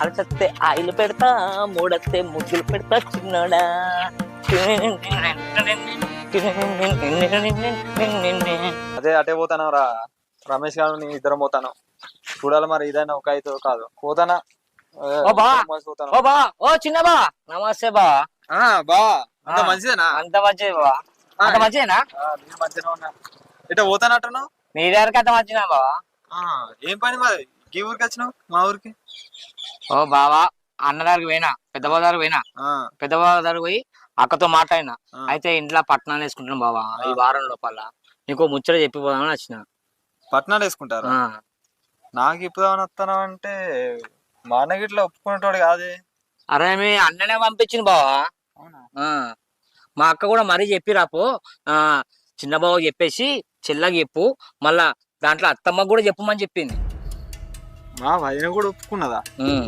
అరచస్తే oil పెడతా, మూడస్తే ముద్దులు పెడతా చిన్నోడా. అదే అటే పోతాను రా రమేష్ గారు నేను ఇద్దరం పోతాను. చూడాలి మరి ఇదైనా ఒక అయితే కాదు పోతానా. ఓ బా ఓ బా ఓ చిన్న బా నమస్తే బా. బా అంత మంచిదేనా? అంత మంచిది బా, అంత మంచిదేనా? నేను మంచిగా ఉన్నా. ఇట పోతానట్టును నీ దగ్గరికి అంత మంచిదా బా? ఏం పని మరి ఈ ఊరికి వచ్చినావు మా ఊరికి? ఓ బావా అన్న దగ్గరికి పోయినా, పెద్ద బావ దగ్గరికి పోయినా. పెద్ద బావ దగ్గరికి పోయి అక్కతో మాట్లాడినా. అయితే ఇంట్లో పట్టణాలు వేసుకుంటున్నాను బావా, ఈ వారం లోపల నీకో ముచ్చట చెప్పిపోదామని వచ్చిన. పట్నాలు వేసుకుంటారా? నాకు ఇప్పుదామని వస్తాను అంటే మా అన్నకి ఇట్లా ఒప్పుకునేటోడు కాదే. అరే మీ అన్ననే పంపించింది బావా. మా అక్క కూడా మరీ చెప్పి రాపో, చిన్న బావ చెప్పేసి చెల్లకి చెప్పు, మళ్ళా దాంట్లో అత్తమ్మకు కూడా చెప్పమని చెప్పింది. మా వదిన కూడా ఒప్పుకున్నదా?